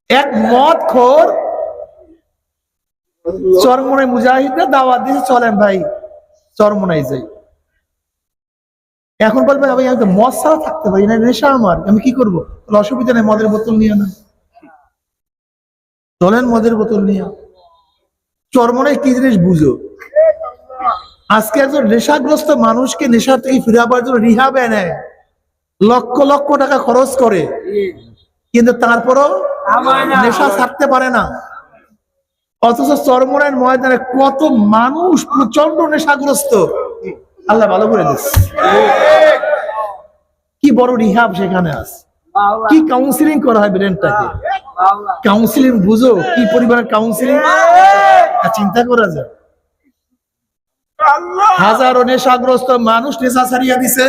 এক মদখোর চরমনাই মুজাহিদরা দাওয়াত দিয়েছে, চলেন ভাই চরমনাই যাই। এখন বলবেন ভাই আমি তো মদ ছাড়া থাকতে পারি না, নেশা আমার, আমি কি করবো? অসুবিধা নেই, মদের বোতল নিয়ে না, চলেন মদের বোতল নিয়ে। চরমনাই কি জিনিস বুঝো। আজকে একজন নেশাগ্রস্ত মানুষকে নেশা থেকে ফিরাবার জন্য রিহাবে নেয়, লক্ষ লক্ষ টাকা খরচ করে, কিন্তু তারপরও নেশা ছাড়তে পারে না। অথচ চরমনাইয়ের ময়দানে কত মানুষ প্রচন্ড নেশাগ্রস্ত, আল্লাহ ভালো করে দিচ্ছে। কি বড় রিহাব সেখানে আছে, কি কাউন্সিলিং করা হয় ব্রেনটাকে, কাউন্সিলিং বুঝো কি পরিমাণের কাউন্সিলিং, চিন্তা করা যায়। হাজারো নেশাগ্রস্ত মানুষ নেশা ছাড়িয়ে দিছে।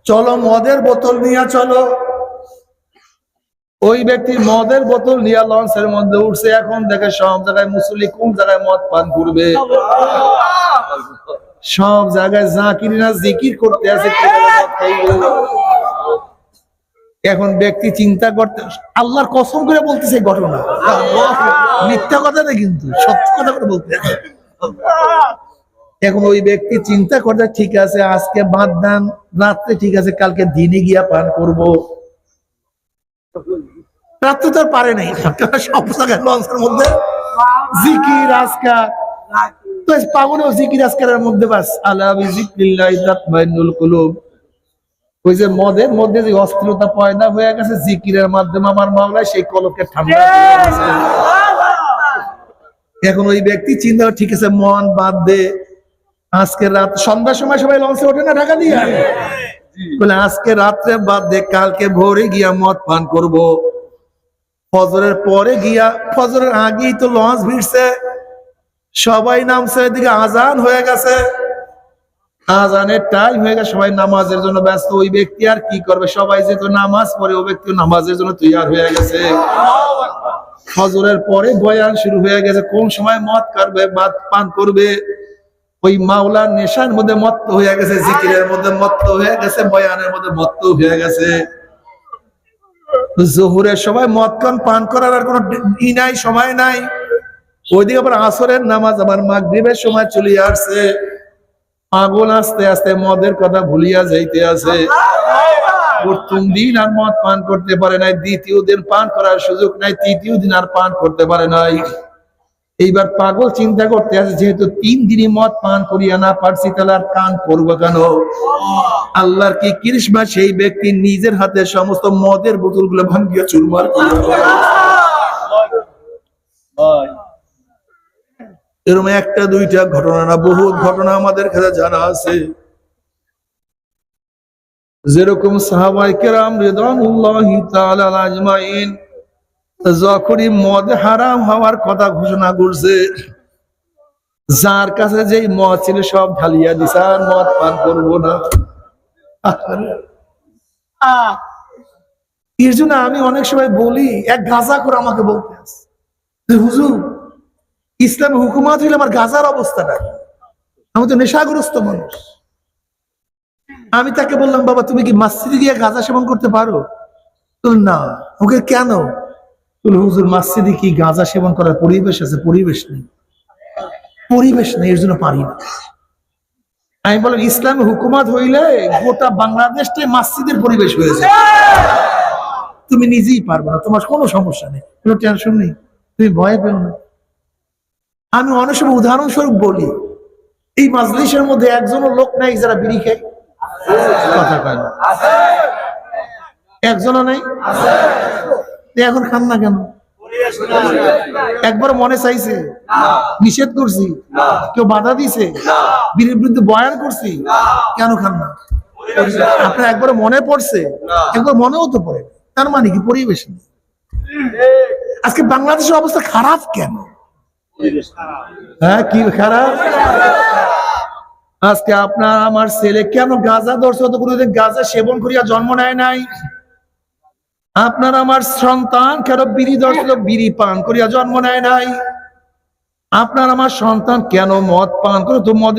চলো মদের বোতল নিয়ে চলো। ওই ব্যক্তি মদের বোতল নিয়ে লঞ্চের মধ্যে উঠছে, এখন দেখে সব জায়গায় মুসল্লি কোন জায়গায় মদ পান করবে, সব জায়গায় জাকিরিনা জিকির করতে আছে। এখন ব্যক্তি চিন্তা করতে, আল্লাহর কসম করে বলতেছে ঘটনা, মিথ্যা কথা না কিন্তু সত্য কথা করে বলতে। এখন ওই ব্যক্তি চিন্তা করতে, ঠিক আছে আজকে বাদ দেন, রাত্রে ঠিক আছে কালকে দিনে গিয়া পান করব। রাত্রে তো পারে নাই, সব জায়গায় লঞ্চের মধ্যে জিকির আজকার, তো পাগলেও জিকির আজকারের মধ্যে বাস আলা বিজিক্রিল্লাহি তাতমাইন্নুল কুলুব। ওই যে মদের মধ্যে যে অস্থিরতা পয়দা হয়ে গেছে, জিকিরের মাধ্যমে আমার মাওলা সেই কলকে ঠান্ডা করে দিয়েছে। এখন ওই ব্যক্তি চিন্তা, ঠিক আছে মন বাদ দে, আজকে রাত সন্ধ্যার সময় সবাই লঞ্চে ওঠে না ঢাকা দিয়ে, বলে আজকে রাত্রে বাদ দে, কালকে ভোরে গিয়া মদ পান করব। ফজরের পরে গিয়া, ফজরের আগেই তো লঞ্চ ভিড়ছে, সবাই নামছে, এদিকে আজান হয়ে গেছে, আজানের টাইম হয়ে গেছে, সবাই নামাজের জন্য ব্যস্ত। ওই ব্যক্তি আর কি করবে, সবাই যেহেতু নামাজ পড়ে, ওই ব্যক্তি নামাজের জন্য তৈয়ার হয়ে গেছে। ফজরের পরে বয়ান শুরু হয়ে গেছে, কোন সময় মদ করবে, মদ পান করবে। ওই মাওলা নেশার মধ্যে মত্ত হয়ে গেছে, জিকিরের মধ্যে মত্ত হয়ে গেছে, বয়ানের মধ্যে মত্ত হয়ে গেছে। জোহরের সময় মদ পান করার আর কোনো ই নাই, সময় নাই। ওইদিকে আবার আসরের নামাজ, আবার মাগরিবের সময় চলে আসছে। পাগল আস্তে আস্তে মদের কথা ভুলিয়া যাইতে আছে। প্রথম দিন আর মদ পান করতে পারে নাই, দ্বিতীয় দিন পান করার সুযোগ নাই, তৃতীয় দিন আর পান করতে পারে নাই। এইবার পাগল চিন্তা করতে আছে, যেহেতু 3 দিনই মদ পান করিয়া না পারছি, তাহলে আর কান করবো কেন? আল্লাহর কি কৃষ্ণা, সেই ব্যক্তি নিজের হাতে সমস্ত মদের বোতলগুলো ভাঙ্গিয়া চুরমার করে। এরকম একটা দুইটা ঘটনা না, বহুত ঘটনা আমাদের কাছে জানা আছে। যেরকম সাহাবায়ে কেরাম রিদওয়ানুল্লাহি তাআলা আজমাইন যখনই মদ হারাম হওয়ার কথা ঘোষণা করছে, যার কাছে যেই মদ ছিল সব ঢালিয়া দিছে, আর মদ পান করবো না। এর জন্য আমি অনেক সময় বলি, এক গাঁজা করে আমাকে বলতে আছে, হুজুর ইসলামে হুকুমাত হইলে আমার গাঁজার অবস্থাটা, আমি তো নেশাগ্রস্ত মানুষ। আমি তাকে বললাম, বাবা তুমি কি মসজিদে গিয়ে গাঁজা সেবন করতে পারো? না। ওকে কেন? হুজুর মসজিদে কি গাঁজা সেবন করার পরিবেশ আছে? পরিবেশ নেই, পরিবেশ নেই, এর জন্য পারি না। আমি বললাম ইসলামে হুকুমাত হইলে গোটা বাংলাদেশটাই মসজিদের পরিবেশ হয়েছে, তুমি নিজেই পারবে না, তোমার কোনো সমস্যা নেই, কোনো টেনশন নেই, তুমি ভয় পেও না। আমি অনেক সময় উদাহরণস্বরূপ বলি, এই মাজলিসের মধ্যে একজনও লোক নাই যারা বিড়ি খায়, কথা কয় না, একজনও নাই। এখন খান না কেন? একবার মনে চাইছে, নিষেধ করছি, কেউ বাধা দিছে, বিড়ির বিরুদ্ধে বয়ান করছি, কেন খান না? আপনার একবার মনে পড়ছে, একবার মনেও তো পড়ে, তার মানে কি পরিবেশ নেই। আজকে বাংলাদেশের অবস্থা খারাপ কেন? হ্যাঁ কি খারাপ? আজকে আপনার আমার ছেলে কেন গাঁজা ধরছে, তো কোনোদিন গাঁজা সেবন করিয়া জন্ম নেয় নাই। আপনার আমার সন্তান কেন বিড়ি ধরছিল, বিড়ি পান করিয়া জন্ম নেয় নাই। আপনার আমার সন্তান কেন মদ পান করে, তো মদের